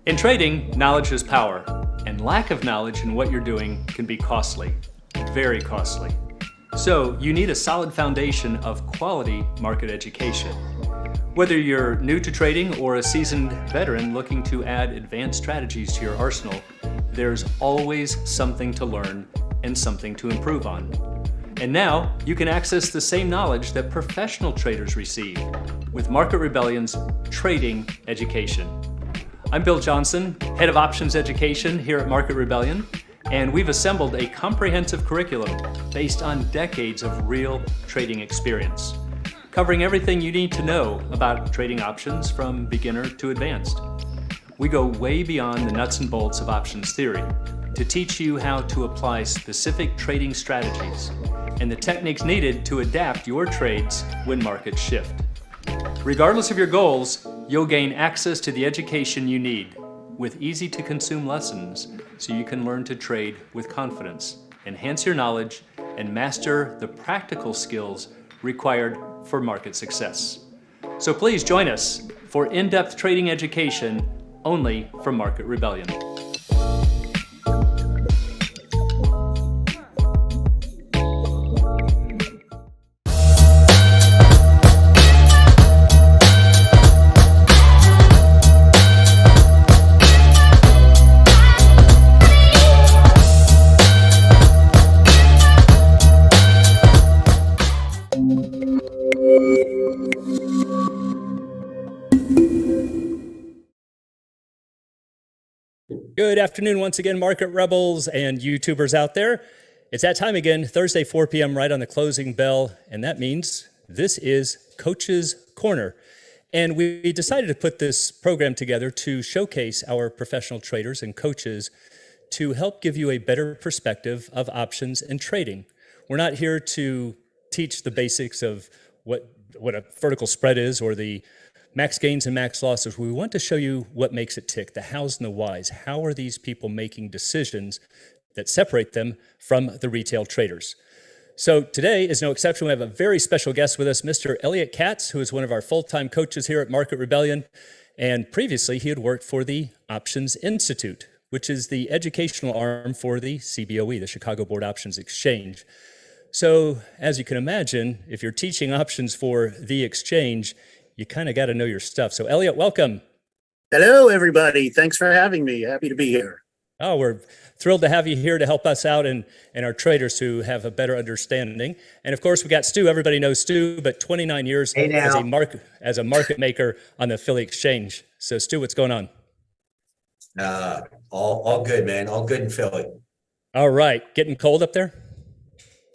In trading, knowledge is power, and lack of knowledge in what you're doing can be costly, very costly. So you need a solid foundation of quality market education. Whether you're new to trading or a seasoned veteran looking to add advanced strategies to your arsenal, there's always something to learn and something to improve on. And now you can access the same knowledge that professional traders receive with Market Rebellion's Trading Education. I'm Bill Johnson, Head of Options Education here at Market Rebellion, and we've assembled a comprehensive curriculum based on decades of real trading experience, covering everything you need to know about trading options from beginner to advanced. We go way beyond the nuts and bolts of options theory to teach you how to apply specific trading strategies and the techniques needed to adapt your trades when markets shift. Regardless of your goals, you'll gain access to the education you need with easy-to-consume lessons so you can learn to trade with confidence, enhance your knowledge, and master the practical skills required for market success. So please join us for in-depth trading education only from Market Rebellion. Good afternoon once again, Market Rebels and YouTubers out there. It's that time again, Thursday, 4 p.m. right on the closing bell, and that means this is Coach's Corner. And we decided to put this program together to showcase our professional traders and coaches to help give you a better perspective of options and trading. We're not here to teach the basics of what a vertical spread is or the max gains and max losses. We want to show you what makes it tick, the hows and the whys. How are these people making decisions that separate them from the retail traders? So today is no exception. We have a very special guest with us, Mr. Elliot Katz, who is one of our full-time coaches here at Market Rebellion. And previously, he had worked for the Options Institute, which is the educational arm for the CBOE, the Chicago Board Options Exchange. So as you can imagine, if you're teaching options for the exchange, you kind of got to know your stuff. So Elliot, welcome. Hello, everybody. Thanks for having me. Happy to be here. Oh, we're thrilled to have you here to help us out and our traders who have a better understanding. And of course, we got Stu. Everybody knows Stu, but 29 years as a market maker on the Philly Exchange. So Stu, what's going on? All good, man. All good in Philly. All right. Getting cold up there?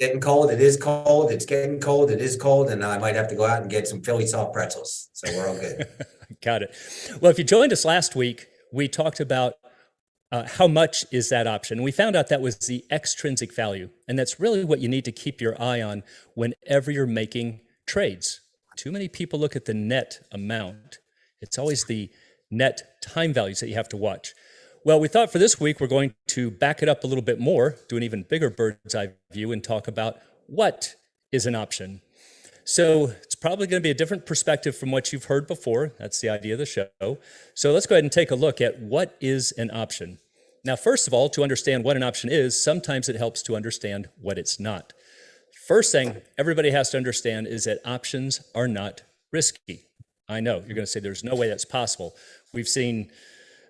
Getting cold. It is cold. It's getting cold. It is cold. And I might have to go out and get some Philly soft pretzels. So we're all good. Got it. Well, if you joined us last week, we talked about how much is that option. We found out that was the extrinsic value. And that's really what you need to keep your eye on whenever you're making trades. Too many people look at the net amount. It's always the net time values that you have to watch. Well, we thought for this week, we're going to back it up a little bit more, do an even bigger bird's eye view and talk about what is an option. So it's probably going to be a different perspective from what you've heard before. That's the idea of the show. So let's go ahead and take a look at what is an option. Now, first of all, to understand what an option is, sometimes it helps to understand what it's not. First thing everybody has to understand is that options are not risky. I know, you're going to say there's no way that's possible. We've seen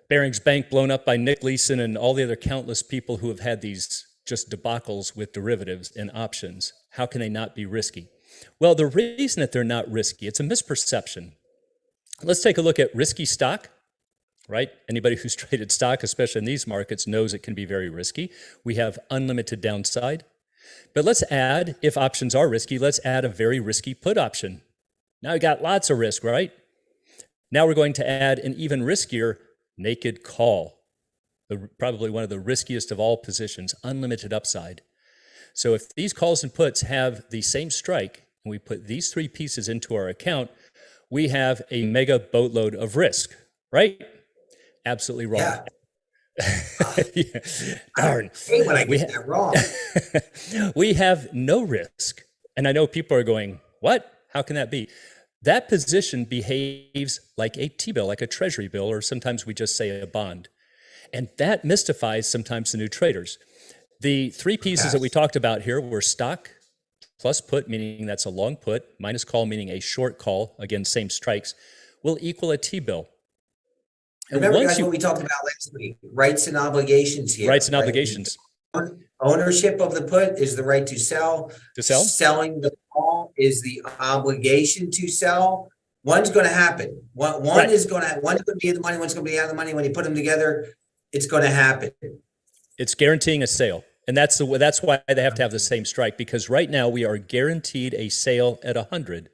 Barings Bank blown up by Nick Leeson and all the other countless people who have had these just debacles with derivatives and options. How can they not be risky? Well, the reason that they're not risky, it's a misperception. Let's take a look at risky stock, right? Anybody who's traded stock, especially in these markets, knows it can be very risky. We have unlimited downside. But let's add, if options are risky, let's add a very risky put option. Now we got lots of risk, right? Now we're going to add an even riskier naked call, probably one of the riskiest of all positions, unlimited upside. So if these calls and puts have the same strike, and we put these three pieces into our account, we have a mega boatload of risk, right? Absolutely wrong. Yeah. Yeah. Darn. I hate when I get that wrong. We have no risk. And I know people are going, what? How can that be? That position behaves like a T-bill, like a treasury bill, or sometimes we just say a bond. And that mystifies sometimes the new traders. The three pieces that we talked about here were stock plus put, meaning that's a long put, minus call, meaning a short call, again, same strikes, will equal a T-bill. And Remember, once guys, what we talked about last week, rights and obligations here. rights and right? obligations. Ownership of the put is the right to sell. To sell? Selling the call is the obligation to sell. One's going to happen. One Right. is going to, one's going to be in the money, one's going to be out of the money. When you put them together, it's going to happen. It's guaranteeing a sale. And that's why they have to have the same strike, because right now we are guaranteed a sale at 100.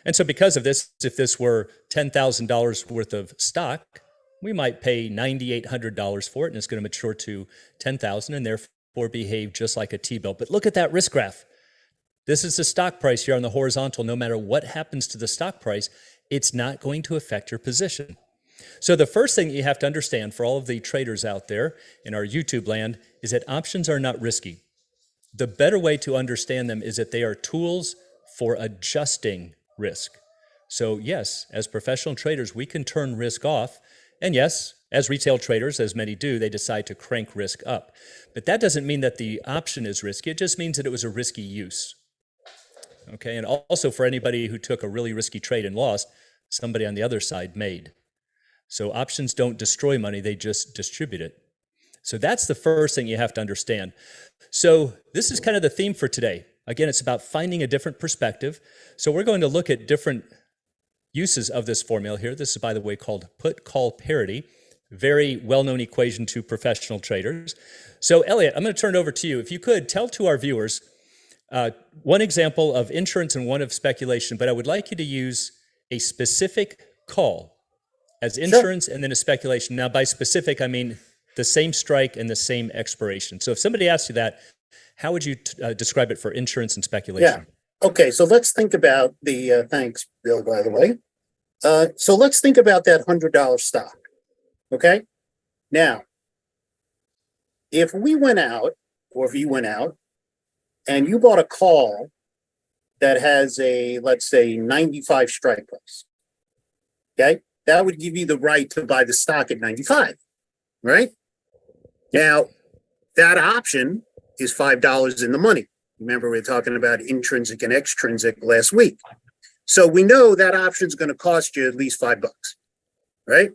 And so because of this, if this were $10,000 worth of stock, we might pay $9,800 for it, and it's going to mature to $10,000 and therefore behave just like a T-bill. But look at that risk graph. This is the stock price here on the horizontal. No matter what happens to the stock price, it's not going to affect your position. So the first thing you have to understand for all of the traders out there in our YouTube land is that options are not risky. The better way to understand them is that they are tools for adjusting risk. So yes, as professional traders, we can turn risk off. And yes, as retail traders, as many do, they decide to crank risk up. But that doesn't mean that the option is risky. It just means that it was a risky use. Okay, and also for anybody who took a really risky trade and lost, somebody on the other side made. So options don't destroy money, they just distribute it. So that's the first thing you have to understand. So this is kind of the theme for today. Again, it's about finding a different perspective. So we're going to look at different uses of this formula here. This is, by the way, called put-call parity. Very well-known equation to professional traders. So Elliot, I'm going to turn it over to you. If you could, tell to our viewers one example of insurance and one of speculation, but I would like you to use a specific call as insurance and then a speculation. Now, by specific, I mean the same strike and the same expiration. So if somebody asks you that, how would you describe it for insurance and speculation? Yeah. Okay. So let's think about the, thanks, Bill, by the way. So let's think about that $100 stock. Okay. Now, if we went out, or if you went out and you bought a call that has a, let's say, 95 strike price, okay, that would give you the right to buy the stock at 95, right? Now, that option is $5 in the money. Remember, we were talking about intrinsic and extrinsic last week. So we know that option is going to cost you at least $5, right?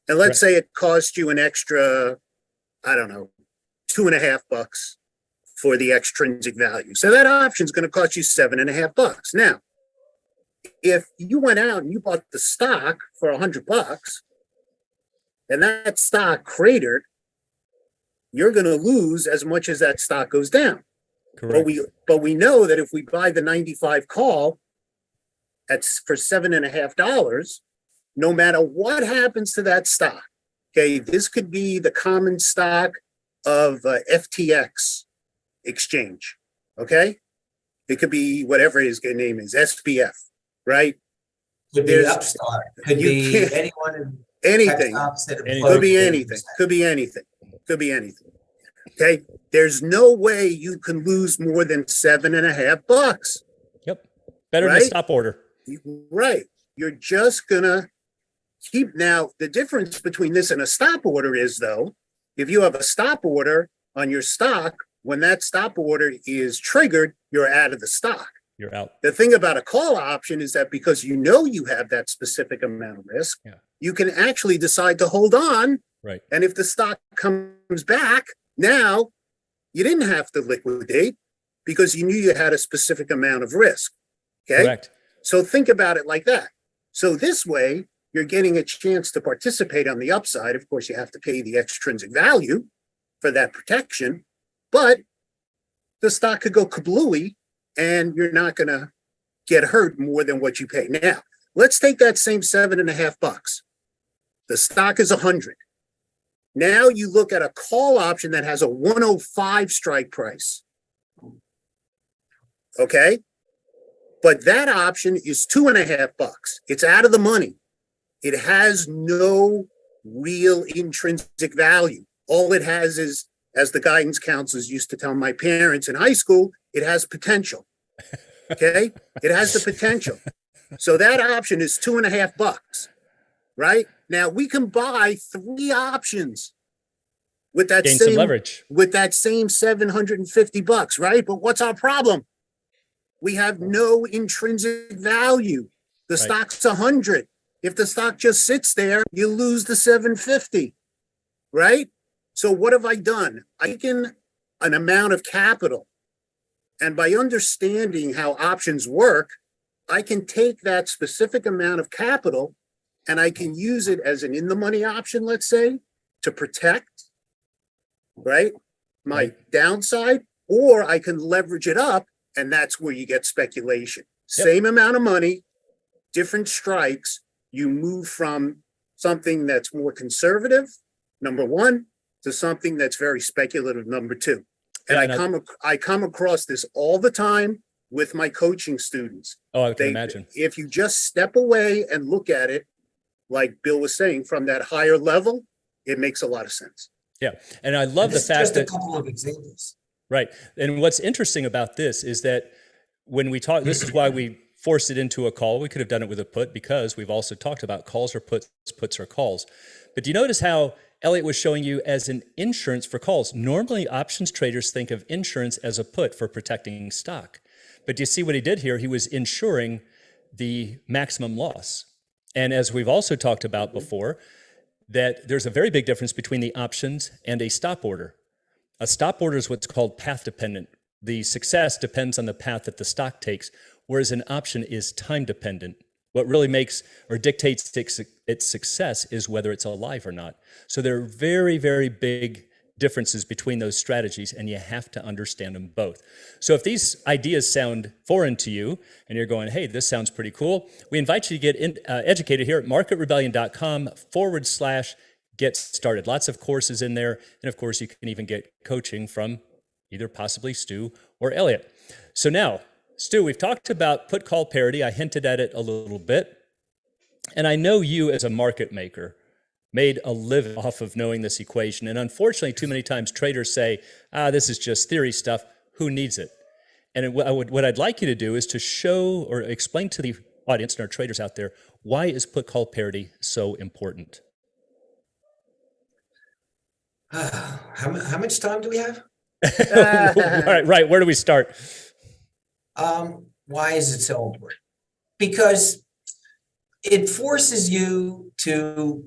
And let's say it cost you an extra, I don't know, $2.50 for the extrinsic value. So that option is going to cost you $7.50. Now, if you went out and you bought the stock for $100 and that stock cratered, you're going to lose as much as that stock goes down. Correct. But we know that if we buy the 95 call for $7.50, no matter what happens to that stock, okay, this could be the common stock of FTX exchange, okay? It could be whatever his name is, SPF, right? Could be Upstart. Could be anyone. Anything. Could be anything. Could be anything. Could be anything. Okay. There's no way you can lose more than $7.50. Yep. Better than a stop order. Right. You're just gonna keep. Now, the difference between this and a stop order is, though, if you have a stop order on your stock, when that stop order is triggered, you're out of the stock. You're out. The thing about a call option is that because you know you have that specific amount of risk, you can actually decide to hold on. Right. And if the stock comes back, now You didn't have to liquidate because you knew you had a specific amount of risk. Okay. Correct. So think about it like that. So this way, you're getting a chance to participate on the upside. Of course, you have to pay the extrinsic value for that protection, but the stock could go kablooey and you're not going to get hurt more than what you pay. Now, let's take that same $7.50. The stock is 100. Now you look at a call option that has a 105 strike price. Okay. But that option is $2.50. It's out of the money. It has no real intrinsic value. All it has is, as the guidance counselors used to tell my parents in high school, it has potential. Okay. It has the potential. So that option is $2.50, right? Now we can buy 3 options with that Gain some same leverage. with that same $750, right? But what's our problem? We have no intrinsic value. The Right. stock's 100. If the stock just sits there, you lose the 750, right? So what have I done? I've taken an amount of capital, and by understanding how options work, I can take that specific amount of capital and I can use it as an in-the-money option, let's say, to protect, right, my Right. downside, or I can leverage it up, and that's where you get speculation. Yep. Same amount of money, different strikes. You move from something that's more conservative, number one, to something that's very speculative, number two. And Yeah, I and I come across this all the time with my coaching students. Oh, I can imagine. If you just step away and look at it, like Bill was saying, from that higher level, it makes a lot of sense. Yeah. And I love the This is fact just a that, couple of examples. right. And what's interesting about this is that when we talk, this is why we forced it into a call. We could have done it with a put because we've also talked about calls or puts, puts or calls. But do you notice how Elliot was showing you as an insurance for calls? Normally options traders think of insurance as a put for protecting stock. But do you see what he did here? He was insuring the maximum loss. And as we've also talked about before, that there's a very big difference between the options and a stop order. A stop order is what's called path dependent. The success depends on the path that the stock takes, whereas an option is time dependent. What really makes or dictates its success is whether it's alive or not. So there are very, very big differences between those strategies, and you have to understand them both. So if these ideas sound foreign to you and you're going, hey, this sounds pretty cool, we invite you to get educated here at marketrebellion.com/get started. Lots of courses in there. And of course, you can even get coaching from either possibly Stu or Elliot. So now, Stu, we've talked about put call parity. I hinted at it a little bit. And I know you as a market maker made a living off of knowing this equation. And unfortunately, too many times traders say, this is just theory stuff. Who needs it? And what I'd like you to do is to show or explain to the audience and our traders out there, why is put call parity so important? How much time do we have? Right. Where do we start? Why is it so important? Because it forces you to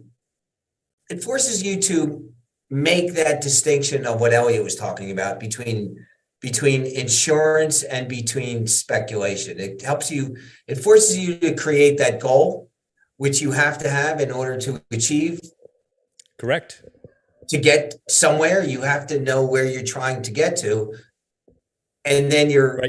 make that distinction of what Elliot was talking about between insurance and between speculation. It forces you to create that goal, which you have to have in order to achieve. Correct. To get somewhere, you have to know where you're trying to get to. And then your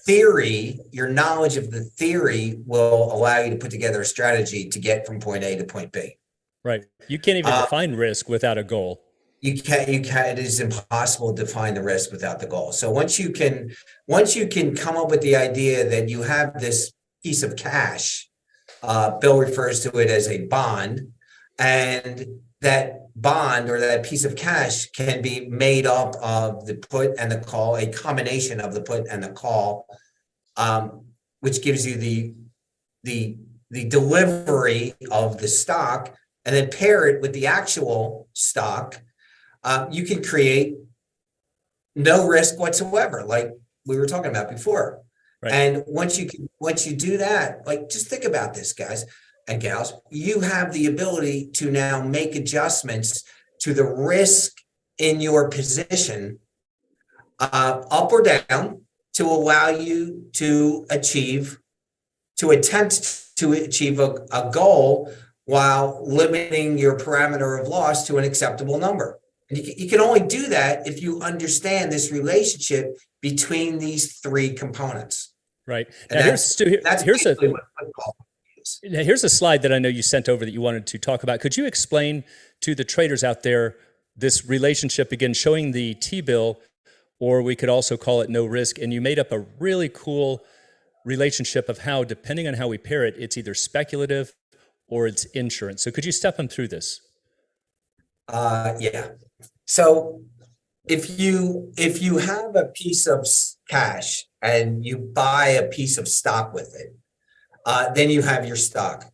theory, your knowledge of the theory will allow you to put together a strategy to get from point A to point B. Right. You can't even define risk without a goal. You can't, it is impossible to define the risk without the goal. So once you can come up with the idea that you have this piece of cash, Bill refers to it as a bond, and that bond or that piece of cash can be made up of the put and the call, a combination of the put and the call, which gives you the delivery of the stock, and then pair it with the actual stock. You can create no risk whatsoever, like we were talking about before. Right. And once you do that, like, just think about this, guys and gals, you have the ability to now make adjustments to the risk in your position up or down, to allow you to attempt to achieve a goal while limiting your parameter of loss to an acceptable number. And you can only do that if you understand this relationship between these three components. Right. And Now, here's a slide that I know you sent over that you wanted to talk about. Could you explain to the traders out there this relationship, again, showing the T-bill, or we could also call it no risk, and you made up a really cool relationship of how, depending on how we pair it, it's either speculative or it's insurance. So could you step them through this? Yeah. So if you have a piece of cash and you buy a piece of stock with it, then you have your stock.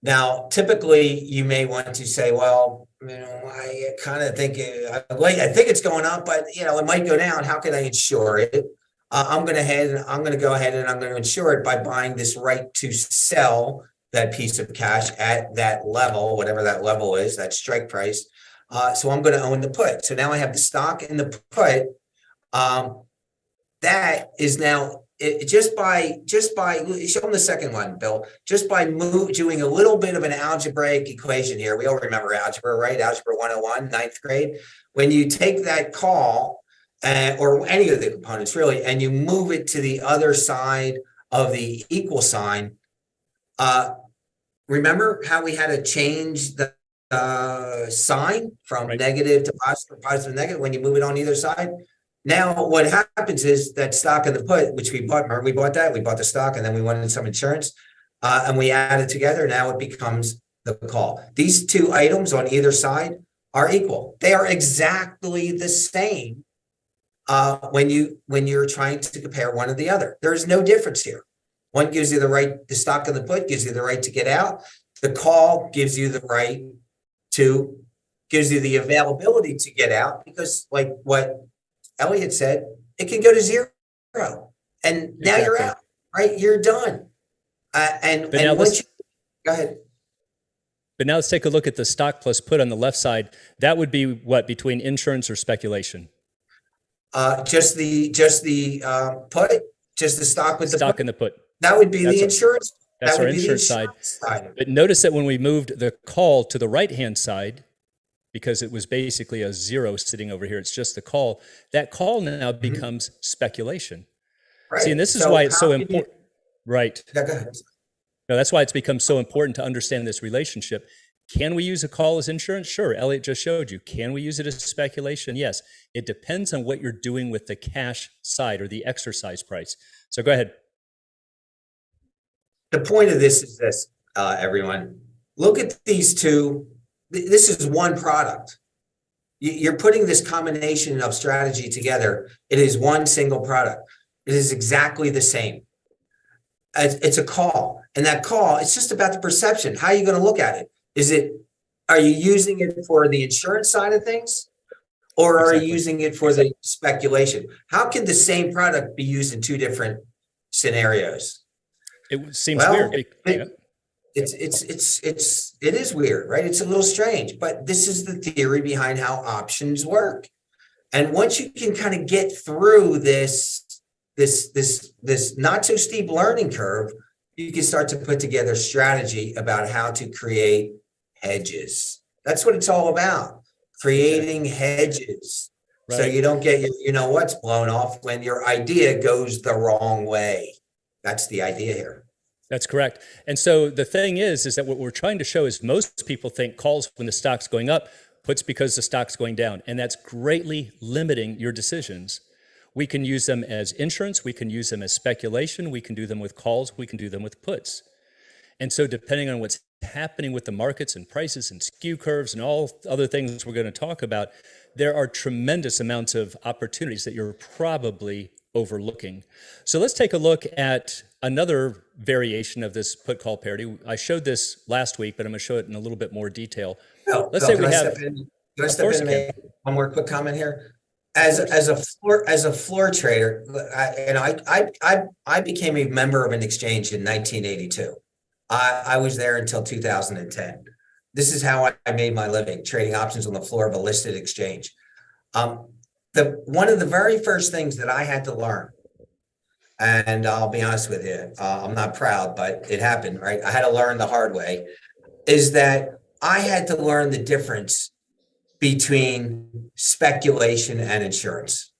Now, typically, you may want to say, well, I kind of think I think it's going up, but it might go down. How can I insure it? I'm going to go ahead and I'm going to insure it by buying this right to sell that piece of cash at that level, whatever that level is, that strike price. So I'm going to own the put. So now I have the stock and the put. That is now just by show them the second one, Bill. Just by doing a little bit of an algebraic equation here. We all remember algebra, right? Algebra 101, ninth grade. When you take that call or any of the components really, and you move it to the other side of the equal sign. Remember how we had to change the sign from negative to positive, positive to negative when you move it on either side? Now, what happens is that stock and the put, which we bought, remember we bought the stock and then we wanted some insurance and we add it together. Now it becomes the call. These two items on either side are equal. They are exactly the same when you're trying to compare one to the other. There is no difference here. One gives you the stock and the put gives you the right to get out. The call gives you the availability to get out, because like what Elliot said, it can go to zero and now you're out, right? You're done. And once go ahead. But now let's take a look at the stock plus put on the left side. That would be what, between insurance or speculation? Just the put, just the stock with the stock and the put. That would be the insurance. That's our insurance side. But notice that when we moved the call to the right-hand side, because it was basically a zero sitting over here, it's just the call. That call now becomes speculation. Right. See, and this is why it's so important. Right. Yeah, go ahead. No, that's why it's become so important to understand this relationship. Can we use a call as insurance? Sure. Elliot just showed you. Can we use it as speculation? Yes. It depends on what you're doing with the cash side or the exercise price. So go ahead. The point of this is this, everyone. Look at these two. This is one product. You're putting this combination of strategy together. It is one single product. It is exactly the same. It's a call. And that call, it's just about the perception. How are you going to look at it? Are you using it for the insurance side of things? Or are you using it for the speculation? How can the same product be used in two different scenarios? It seems weird. It is weird, right? It's a little strange, but this is the theory behind how options work. And once you can kind of get through this not so steep learning curve, you can start to put together strategy about how to create hedges. That's what it's all about. Creating hedges. Right. So you don't get what's blown off when your idea goes the wrong way. That's the idea here. That's correct. And so the thing is that what we're trying to show is most people think calls when the stock's going up, puts because the stock's going down. And that's greatly limiting your decisions. We can use them as insurance. We can use them as speculation. We can do them with calls. We can do them with puts. And so depending on what's happening with the markets and prices and skew curves and all other things we're going to talk about, there are tremendous amounts of opportunities that you're probably overlooking. So let's take a look at another variation of this put call parity. I showed this last week, but I'm going to show it in a little bit more detail. Let's say we have. Can I step in and make one more quick comment here? As a floor trader, I became a member of an exchange in 1982. I was there until 2010. This is how I made my living, trading options on the floor of a listed exchange. one of the very first things that I had to learn, and I'll be honest with you, I'm not proud, but it happened, right? I had to learn the hard way, is that I had to learn the difference between speculation and insurance.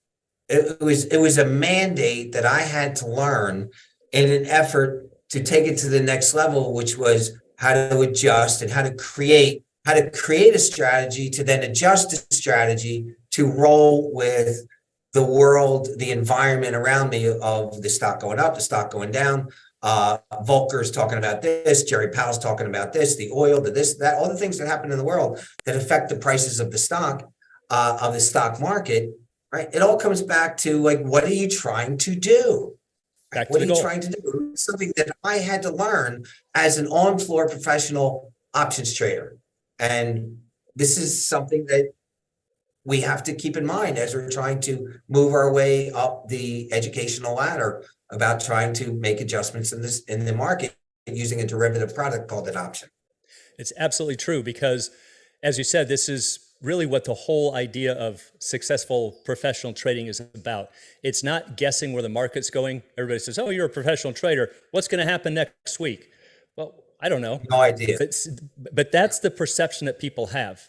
It was a mandate that I had to learn in an effort to take it to the next level, which was how to adjust and how to create a strategy to then adjust the strategy to roll with the world, the environment around me of the stock going up, the stock going down. Volcker's talking about this, Jerry Powell's talking about this, the oil, the this, that, all the things that happen in the world that affect the prices of the stock market, right? It all comes back to like, what are you trying to do? Back to What the are you goal. trying to do? Something that I had to learn as an on-floor professional options trader. And this is something that we have to keep in mind as we're trying to move our way up the educational ladder about trying to make adjustments in the market using a derivative product called an option. It's absolutely true because, as you said, this is really what the whole idea of successful professional trading is about. It's not guessing where the market's going. Everybody says, oh, you're a professional trader. What's going to happen next week? Well, I don't know. No idea. But that's the perception that people have.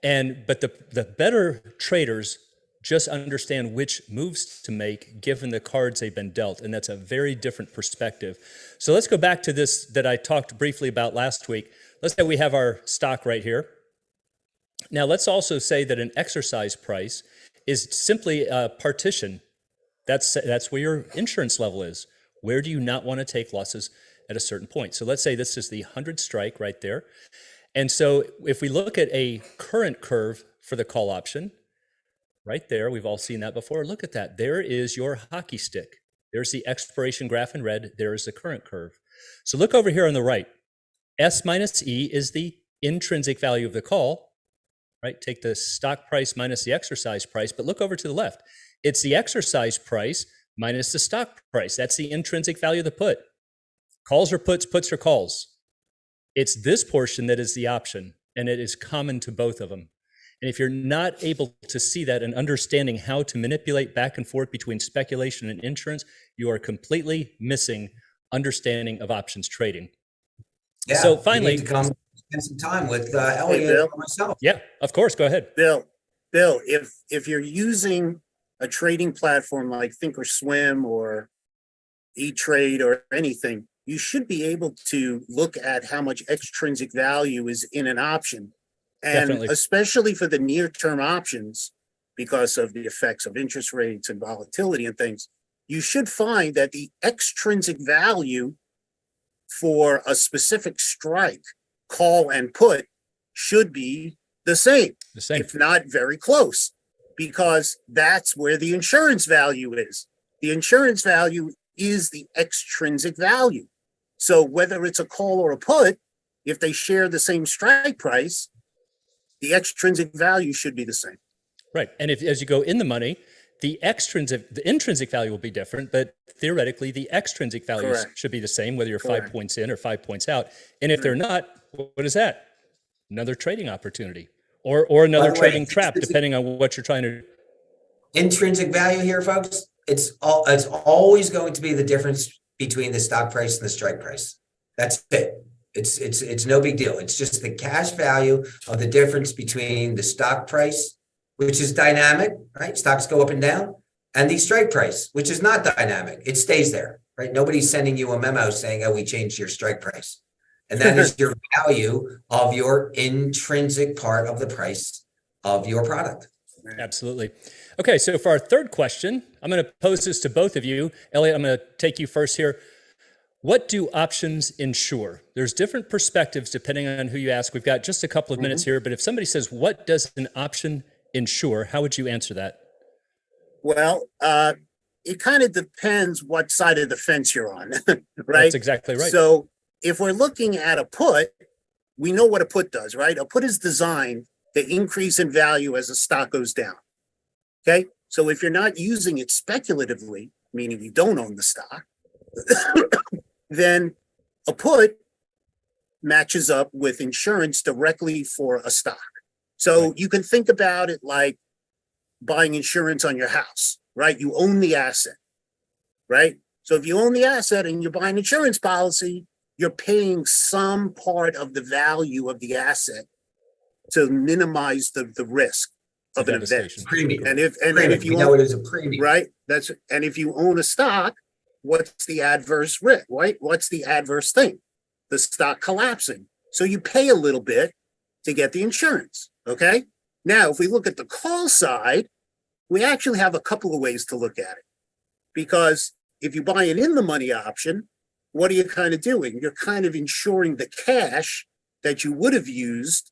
But the better traders just understand which moves to make given the cards they've been dealt. And that's a very different perspective. So let's go back to this that I talked briefly about last week. Let's say we have our stock right here. Now, let's also say that an exercise price is simply a partition. That's where your insurance level is. Where do you not want to take losses at a certain point? So let's say this is the 100 strike right there. And so if we look at a current curve for the call option, right there, we've all seen that before. Look at that. There is your hockey stick. There's the expiration graph in red. There is the current curve. So look over here on the right. S minus E is the intrinsic value of the call. Right? Take the stock price minus the exercise price, but look over to the left. It's the exercise price minus the stock price. That's the intrinsic value of the put. Calls or puts, puts or calls. It's this portion that is the option, and it is common to both of them. And if you're not able to see that and understanding how to manipulate back and forth between speculation and insurance, you are completely missing understanding of options trading. Yeah, so finally, you need to come spend some time with Elliot Bill. and myself. Yeah, of course. Go ahead. Bill, if you're using a trading platform like Thinkorswim or E-Trade or anything, you should be able to look at how much extrinsic value is in an option. And Definitely. especially for the near-term options, because of the effects of interest rates and volatility and things, you should find that the extrinsic value for a specific strike, call and put should be the same, if not very close, because that's where the insurance value is. The insurance value is the extrinsic value. So whether it's a call or a put, if they share the same strike price, the extrinsic value should be the same. Right. And as you go in the money, the intrinsic value will be different, but theoretically the extrinsic values Correct. should be the same, whether you're Correct. 5 points in or 5 points out. And if they're not, what is that? Another trading opportunity or another trading trap, depending on what you're trying to do. Intrinsic value here, folks, it's always going to be the difference between the stock price and the strike price. That's it. It's no big deal. It's just the cash value of the difference between the stock price, which is dynamic, right? Stocks go up and down, and the strike price, which is not dynamic. It stays there, right? Nobody's sending you a memo saying, oh, we changed your strike price. And that is your value of your intrinsic part of the price of your product. Absolutely. Okay, so for our third question, I'm going to pose this to both of you. Elliot, I'm going to take you first here. What do options insure? There's different perspectives depending on who you ask. We've got just a couple of minutes here, but if somebody says, what does an option insure? How would you answer that? Well, it kind of depends what side of the fence you're on, right? That's exactly right. So if we're looking at a put, we know what a put does, right? A put is designed to increase in value as the stock goes down. Okay. So if you're not using it speculatively, meaning you don't own the stock, then a put matches up with insurance directly for a stock. So you can think about it like buying insurance on your house, right? You own the asset, right? So if you own the asset and you're buying insurance policy, you're paying some part of the value of the asset to minimize the risk of an event. devastation. Premium. And if We you know own, it is a premium. right, and if you own a stock, what's the adverse risk, right? What's the adverse thing? The stock collapsing. So you pay a little bit to get the insurance, okay? Now, if we look at the call side, we actually have a couple of ways to look at it. Because if you buy an in-the-money option, what are you kind of doing? You're kind of insuring the cash that you would have used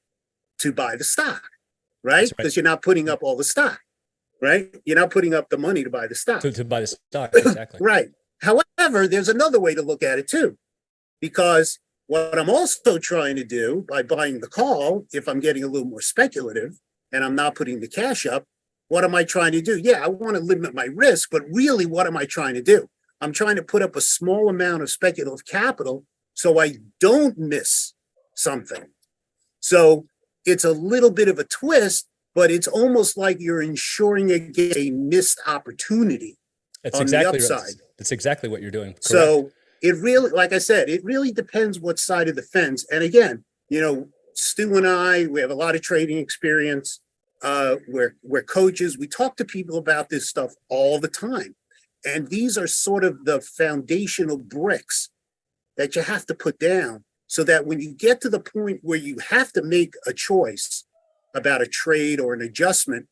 to buy the stock, right? That's right. Because you're not putting up all the stock, right? You're not putting up the money to buy the stock. To buy the stock, exactly. Right. However, there's another way to look at it too, because what I'm also trying to do by buying the call, if I'm getting a little more speculative and I'm not putting the cash up, what am I trying to do? Yeah, I want to limit my risk, but really, what am I trying to do? I'm trying to put up a small amount of speculative capital so I don't miss something. So it's a little bit of a twist, but it's almost like you're insuring against a missed opportunity. That's on the exactly upside. right. That's exactly what you're doing. Correct. So it really, like I said, it really depends what side of the fence. And again, you know, Stu and I, we have a lot of trading experience. We're coaches. We talk to people about this stuff all the time. And these are sort of the foundational bricks that you have to put down so that when you get to the point where you have to make a choice about a trade or an adjustment,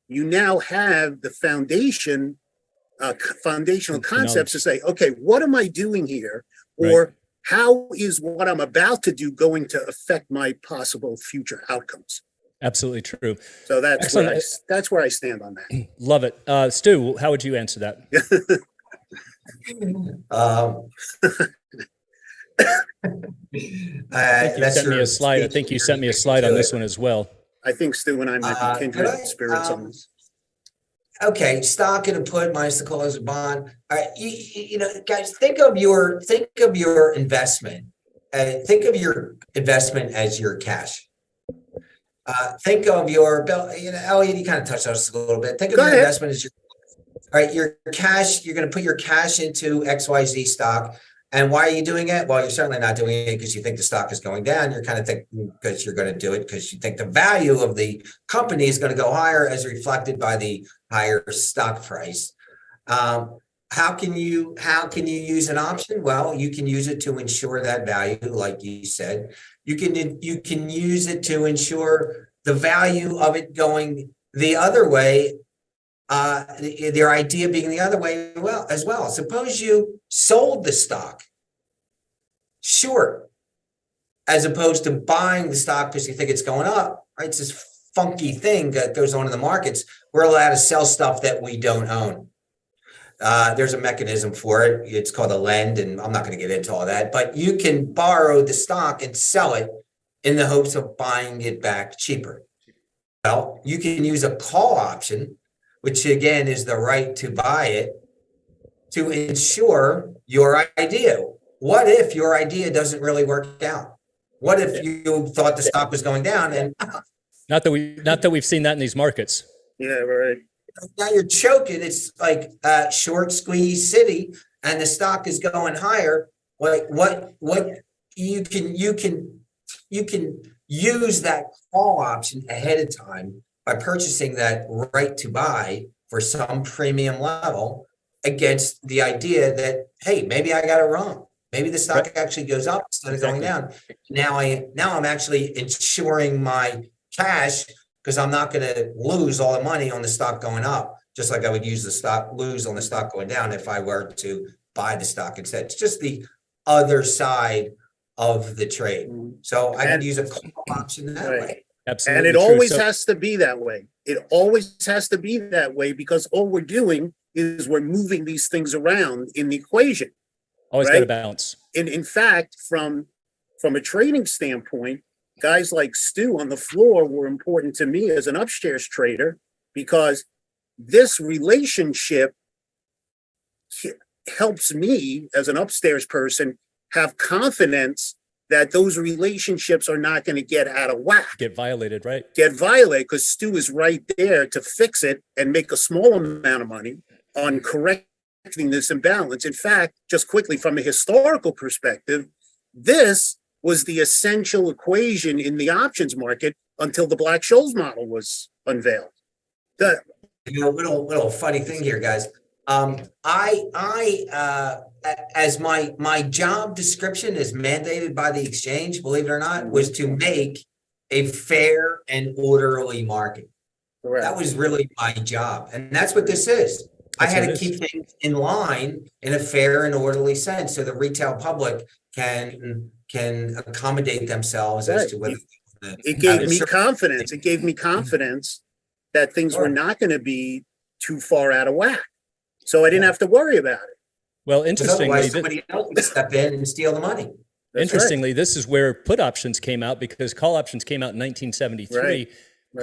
you now have the foundational concepts to say, okay, what am I doing here? Or Right. how is what I'm about to do going to affect my possible future outcomes? Absolutely true. So that's where Excellent. that's where I stand on that. Love it. Stu, how would you answer that? Um, I think you that's sent me your a slide. I speech. think you sent me a slide on this one as well. I think Stu and I might be kindred could I, spirits on this. Okay, stock and a put minus the call as a bond. All right, you know, guys, think of your investment. Think of your investment as your cash. Think of your bill. You know, Elliot, you kind of touched on this a little bit. Think of Go your ahead. investment as your. All right, your cash. You're going to put your cash into XYZ stock. And why are you doing it? Well, you're certainly not doing it because you think the stock is going down. You're kind of thinking because you're going to do it because you think the value of the company is going to go higher as reflected by the higher stock price. How can you use an option? Well, you can use it to ensure that value, like you said. You can use it to ensure the value of it going the other way. Their idea being the other way as well. Suppose you sold the stock short, as opposed to buying the stock because you think it's going up, right? It's this funky thing that goes on in the markets. We're allowed to sell stuff that we don't own. There's a mechanism for it. It's called a lend, and I'm not going to get into all that, but you can borrow the stock and sell it in the hopes of buying it back cheaper. Well, you can use a call option, which again is the right to buy it, to ensure your idea. What if your idea doesn't really work out? What if you thought the stock was going down and Not that we've seen that in these markets. Yeah, right. now you're choking? It's like short squeeze city, and the stock is going higher. What you can use that call option ahead of time by purchasing that right to buy for some premium level against the idea that, hey, maybe I got it wrong. Maybe the stock actually goes up instead of going down. Now I'm actually insuring my cash because I'm not going to lose all the money on the stock going up, just like I would lose on the stock going down if I were to buy the stock instead. It's just the other side of the trade. So I could use a call option that way. Absolutely. And it true. always So- has to be that way. It always has to be that way because all we're doing is we're moving these things around in the equation. always right? got to balance. In fact, from a trading standpoint, guys like Stu on the floor were important to me as an upstairs trader because this relationship helps me as an upstairs person have confidence that those relationships are not going to get out of whack, Get violated, right? get violated, because Stu is right there to fix it and make a small amount of money on correcting this imbalance. In fact, just quickly from a historical perspective, this was the essential equation in the options market until the Black-Scholes model was unveiled. Little funny thing here, guys. As my job description is mandated by the exchange, believe it or not, was to make a fair and orderly market. Correct. That was really my job. And that's what this is. I had to keep things in line in a fair and orderly sense so the retail public can accommodate themselves as to whether it gave me confidence. It gave me confidence that things were not going to be too far out of whack. So I didn't have to worry about it. Well, interestingly, somebody else would step in and steal the money. Interestingly, this is where put options came out, because call options came out in 1973. Right.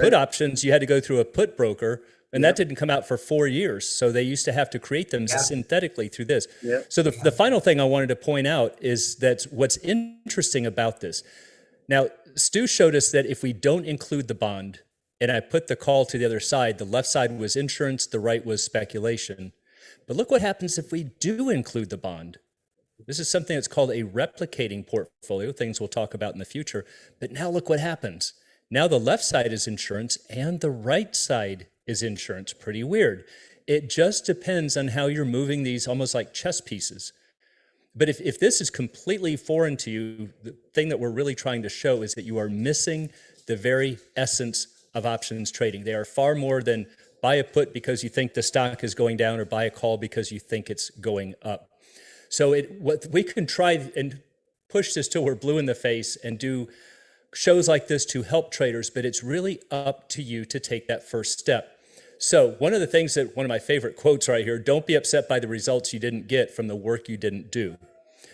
Put options, you had to go through a put broker, and that didn't come out for 4 years. So they used to have to create them synthetically through this. So the final thing I wanted to point out is that what's interesting about this. Now, Stu showed us that if we don't include the bond, and I put the call to the other side, the left side was insurance, the right was speculation. But look what happens if we do include the bond. This is something that's called a replicating portfolio, things we'll talk about in the future. But now look what happens. Now the left side is insurance and the right side is insurance. Pretty weird. It just depends on how you're moving these almost like chess pieces. But if this is completely foreign to you, the thing that we're really trying to show is that you are missing the very essence of options trading. They are far more than buy a put because you think the stock is going down or buy a call because you think it's going up. So what we can try and push this till we're blue in the face and do shows like this to help traders, but it's really up to you to take that first step. So one of the things that one of my favorite quotes right here, don't be upset by the results you didn't get from the work you didn't do.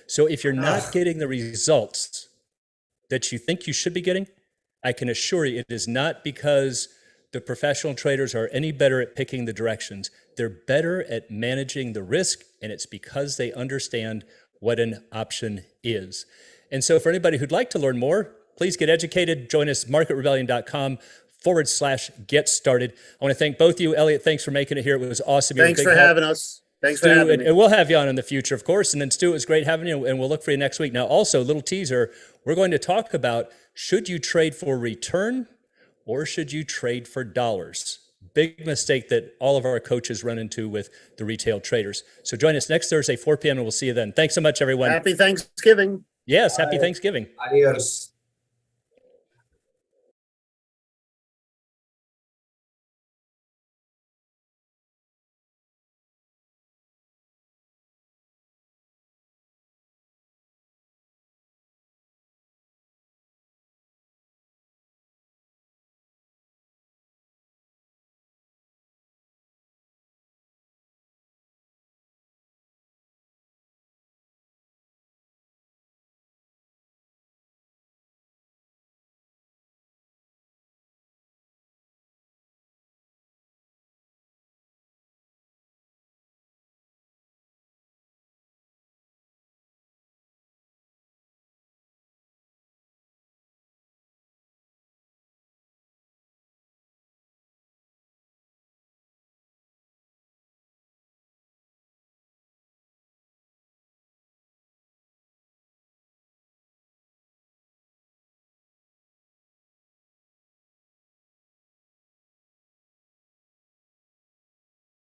So if you're not getting the results that you think you should be getting, I can assure you it is not because the professional traders are any better at picking the directions. They're better at managing the risk, and it's because they understand what an option is. And so for anybody who'd like to learn more, please get educated. Join us, marketrebellion.com/get started. I want to thank both of you. Elliot, thanks for making it here. It was awesome. Thanks for having us. Thanks for having me. And we'll have you on in the future, of course. And then Stu, it was great having you, and we'll look for you next week. Now, also, little teaser, we're going to talk about, should you trade for return or should you trade for dollars? Big mistake that all of our coaches run into with the retail traders. So join us next Thursday, 4 p.m., and we'll see you then. Thanks so much, everyone. Happy Thanksgiving. Yes, happy Thanksgiving. Adios.